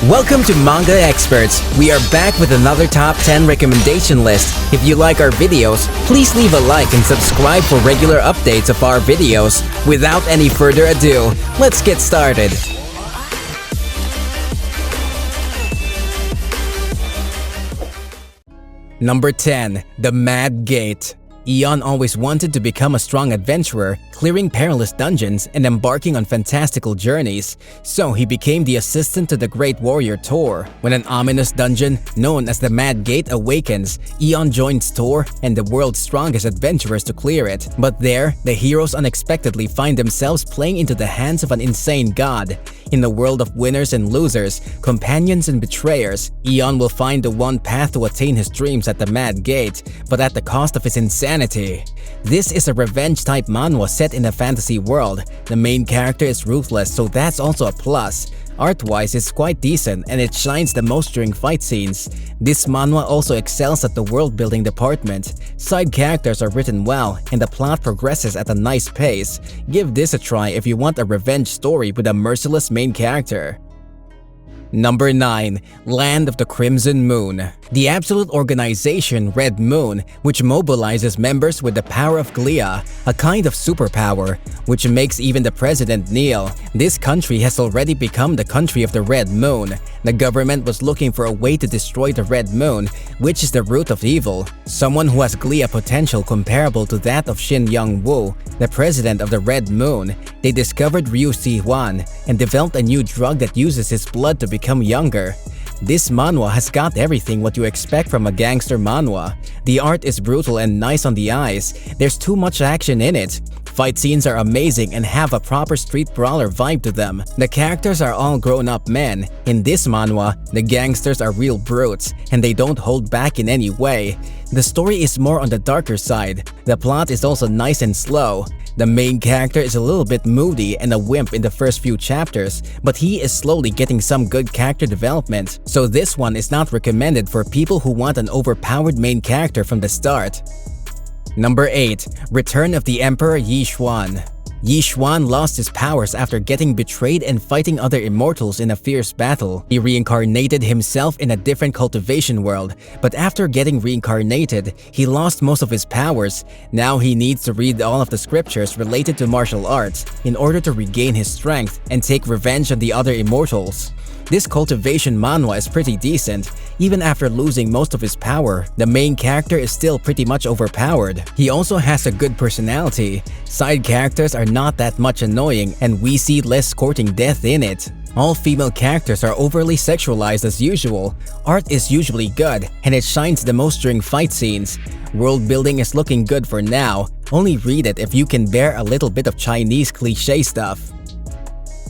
Welcome to Manga Experts. We are back with another top 10 recommendation list. If you like our videos, please leave a like and subscribe for regular updates of our videos. Without any further ado, let's get started. Number 10. The Mad Gate. Eon always wanted to become a strong adventurer, clearing perilous dungeons and embarking on fantastical journeys, so he became the assistant to the Great Warrior Tor. When an ominous dungeon known as the Mad Gate awakens, Eon joins Tor and the world's strongest adventurers to clear it. But there, the heroes unexpectedly find themselves playing into the hands of an insane god. In the world of winners and losers, companions and betrayers, Eon will find the one path to attain his dreams at the Mad Gate, but at the cost of his insanity. This is a revenge-type manhwa set in a fantasy world. The main character is Ruthless, so that's also a plus. Art-wise, it's quite decent and it shines the most during fight scenes. This manhwa also excels at the world-building department. Side characters are written well and the plot progresses at a nice pace. Give this a try if you want a revenge story with a merciless main character. Number 9. Land of the Crimson Moon. The absolute organization Red Moon, which mobilizes members with the power of Glia, a kind of superpower, which makes even the president kneel. This country has already become the country of the Red Moon. The government was looking for a way to destroy the Red Moon, which is the root of evil. Someone who has Glia potential comparable to that of Shin Young-woo, the president of the Red Moon. They discovered Ryu Si-hwan and developed a new drug that uses his blood to become younger. This manhwa has got everything what you expect from a gangster manhwa. The art is brutal and nice on the eyes. There's too much action in it. Fight scenes are amazing and have a proper street brawler vibe to them. The characters are all grown-up men. In this manhwa, the gangsters are real brutes, and they don't hold back in any way. The story is more on the darker side. The plot is also nice and slow. The main character is a little bit moody and a wimp in the first few chapters, but he is slowly getting some good character development. So this one is not recommended for people who want an overpowered main character from the start. Number 8. Return of the Emperor Yi Xuan. Yi Xuan lost his powers after getting betrayed and fighting other immortals in a fierce battle. He reincarnated himself in a different cultivation world, but after getting reincarnated, he lost most of his powers. Now he needs to read all of the scriptures related to martial arts in order to regain his strength and take revenge on the other immortals. This cultivation manhwa is pretty decent. Even after losing most of his power, the main character is still pretty much overpowered. He also has a good personality. Side characters are not that much annoying and we see less courting death in it. All female characters are overly sexualized as usual. Art is usually good and it shines the most during fight scenes. World building is looking good for now. Only read it if you can bear a little bit of Chinese cliché stuff.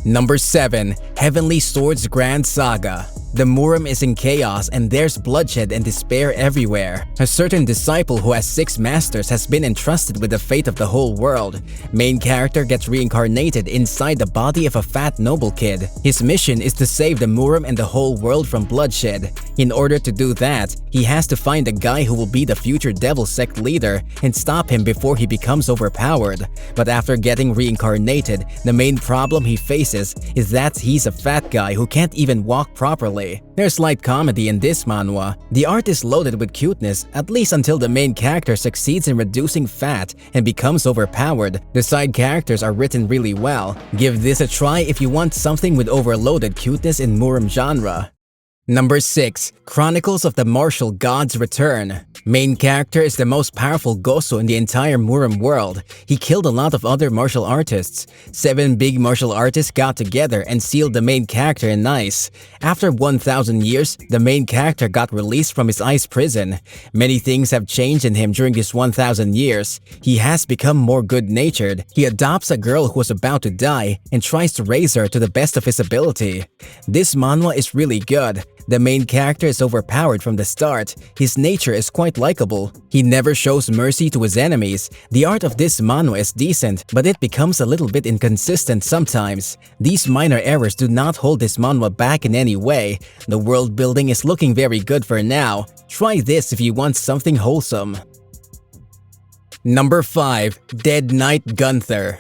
Number 7. Heavenly Swords Grand Saga. The Murim is in chaos and there's bloodshed and despair everywhere. A certain disciple who has 6 masters has been entrusted with the fate of the whole world. Main character gets reincarnated inside the body of a fat noble kid. His mission is to save the Murim and the whole world from bloodshed. In order to do that, he has to find a guy who will be the future devil sect leader and stop him before he becomes overpowered. But after getting reincarnated, the main problem he faces is that he's a fat guy who can't even walk properly. There's light comedy in this manhwa. The art is loaded with cuteness, at least until the main character succeeds in reducing fat and becomes overpowered. The side characters are written really well. Give this a try if you want something with overloaded cuteness in Murim genre. Number 6. Chronicles of the Martial Gods Return. Main character is the most powerful Gosu in the entire Murim world. He killed a lot of other martial artists. 7 big martial artists got together and sealed the main character in ice. After 1,000 years, the main character got released from his ice prison. Many things have changed in him during his 1,000 years. He has become more good-natured. He adopts a girl who was about to die and tries to raise her to the best of his ability. This manhwa is really good. The main character is overpowered from the start. His nature is quite likable. He never shows mercy to his enemies. The art of this manhwa is decent, but it becomes a little bit inconsistent sometimes. These minor errors do not hold this manhwa back in any way. The world building is looking very good for now. Try this if you want something wholesome. Number 5. Dead Knight Gunther.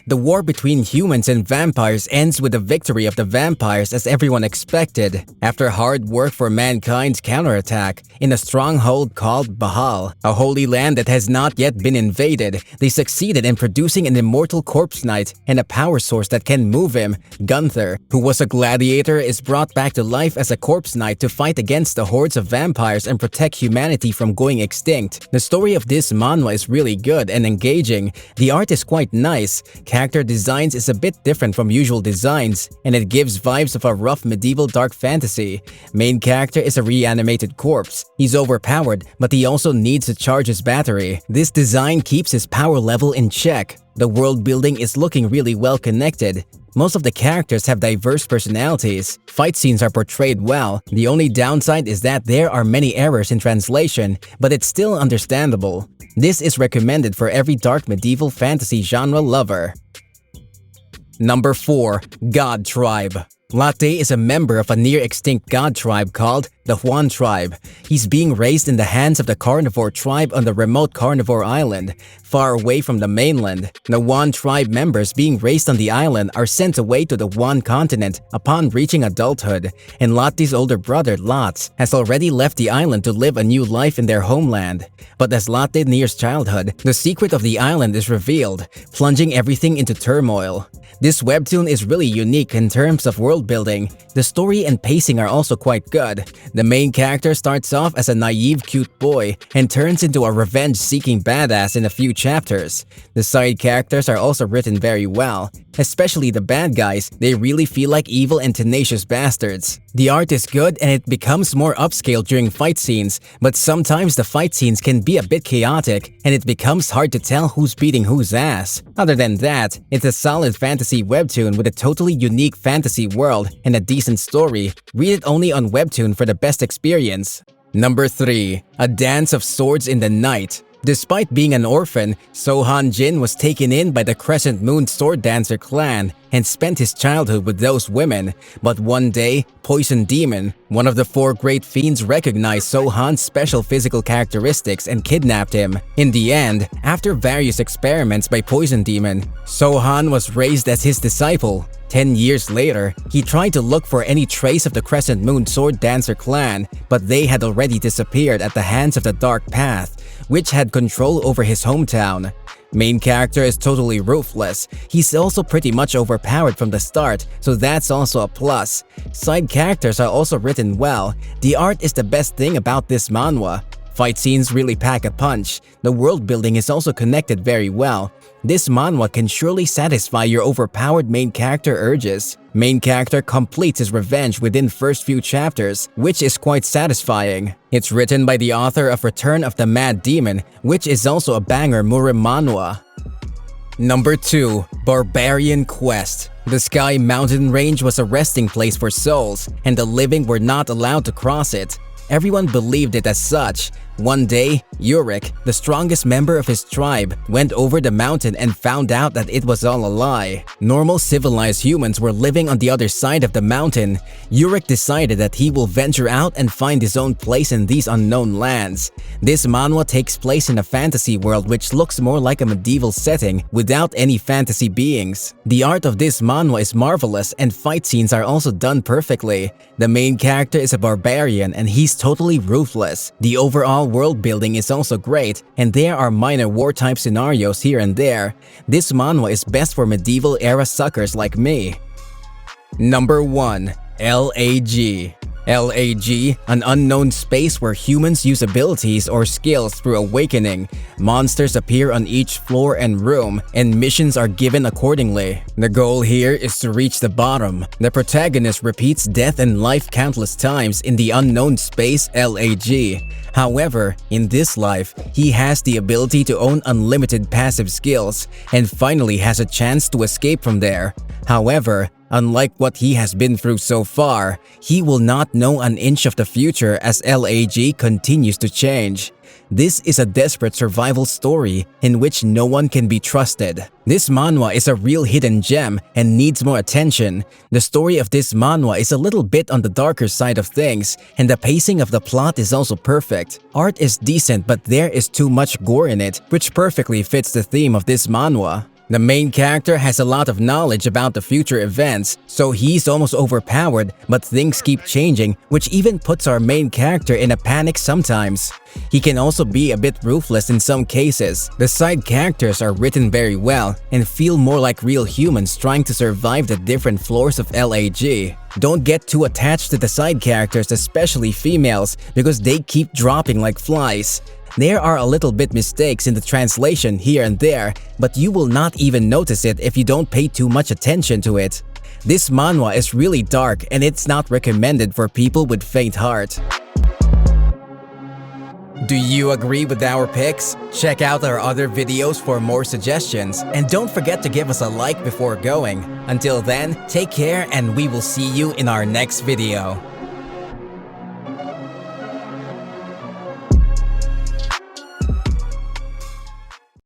The war between humans and vampires ends with the victory of the vampires as everyone expected. After hard work for mankind's counterattack, in a stronghold called Bahal, a holy land that has not yet been invaded, they succeeded in producing an immortal corpse knight and a power source that can move him. Gunther, who was a gladiator, is brought back to life as a corpse knight to fight against the hordes of vampires and protect humanity from going extinct. The story of this manhwa is really good and engaging. The art is quite nice. Character designs is a bit different from usual designs, and it gives vibes of a rough medieval dark fantasy. Main character is a reanimated corpse. He's overpowered, but he also needs to charge his battery. This design keeps his power level in check. The world building is looking really well connected. Most of the characters have diverse personalities. Fight scenes are portrayed well. The only downside is that there are many errors in translation, but it's still understandable. This is recommended for every dark medieval fantasy genre lover. Number 4. God Tribe. Latte is a member of a near-extinct god tribe called the Huan tribe. He's being raised in the hands of the carnivore tribe on the remote carnivore island, far away from the mainland. The Huan tribe members being raised on the island are sent away to the Huan continent upon reaching adulthood, and Latte's older brother, Latz, has already left the island to live a new life in their homeland. But as Latte nears childhood, the secret of the island is revealed, plunging everything into turmoil. This webtoon is really unique in terms of world building. The story and pacing are also quite good. The main character starts off as a naive, cute boy and turns into a revenge-seeking badass in a few chapters. The side characters are also written very well. Especially the bad guys, they really feel like evil and tenacious bastards. The art is good and it becomes more upscale during fight scenes, but sometimes the fight scenes can be a bit chaotic and it becomes hard to tell who's beating whose ass. Other than that, it's a solid fantasy webtoon with a totally unique fantasy world and a decent story. Read it only on webtoon for the best experience. Number 3. A Dance of Swords in the Night. Despite being an orphan, Sohan Jin was taken in by the Crescent Moon Sword Dancer clan and spent his childhood with those women. But one day, Poison Demon, one of the 4 great fiends, recognized Sohan's special physical characteristics and kidnapped him. In the end, after various experiments by Poison Demon, Sohan was raised as his disciple. 10 years later, he tried to look for any trace of the Crescent Moon Sword Dancer clan, but they had already disappeared at the hands of the Dark Path, which had control over his hometown. Main character is totally ruthless. He's also pretty much overpowered from the start, so that's also a plus. Side characters are also written well. The art is the best thing about this manhwa. Fight scenes really pack a punch. The world building is also connected very well. This manhwa can surely satisfy your overpowered main character urges. Main character completes his revenge within first few chapters, which is quite satisfying. It's written by the author of Return of the Mad Demon, which is also a banger Murim manhwa. Number 2. Barbarian Quest. The Sky Mountain Range was a resting place for souls, and the living were not allowed to cross it. Everyone believed it as such. One day, Yurik, the strongest member of his tribe, went over the mountain and found out that it was all a lie. Normal civilized humans were living on the other side of the mountain. Yurik decided that he will venture out and find his own place in these unknown lands. This manhwa takes place in a fantasy world which looks more like a medieval setting without any fantasy beings. The art of this manhwa is marvelous and fight scenes are also done perfectly. The main character is a barbarian and he's totally ruthless. The overall world building is also great, and there are minor war-type scenarios here and there. This manhwa is best for medieval-era suckers like me. Number 1. LAG. LAG, an unknown space where humans use abilities or skills through awakening. Monsters appear on each floor and room, and missions are given accordingly. The goal here is to reach the bottom. The protagonist repeats death and life countless times in the unknown space LAG. However, in this life, he has the ability to own unlimited passive skills and finally has a chance to escape from there. However, unlike what he has been through so far, he will not know an inch of the future as LAG continues to change. This is a desperate survival story in which no one can be trusted. This manhwa is a real hidden gem and needs more attention. The story of this manhwa is a little bit on the darker side of things, and the pacing of the plot is also perfect. Art is decent, but there is too much gore in it, which perfectly fits the theme of this manhwa. The main character has a lot of knowledge about the future events, so he's almost overpowered, but things keep changing, which even puts our main character in a panic sometimes. He can also be a bit ruthless in some cases. The side characters are written very well and feel more like real humans trying to survive the different floors of LAG. Don't get too attached to the side characters, especially females, because they keep dropping like flies. There are a little bit mistakes in the translation here and there, but you will not even notice it if you don't pay too much attention to it. This manhwa is really dark and it's not recommended for people with faint heart. Do you agree with our picks? Check out our other videos for more suggestions, and don't forget to give us a like before going. Until then, take care and we will see you in our next video.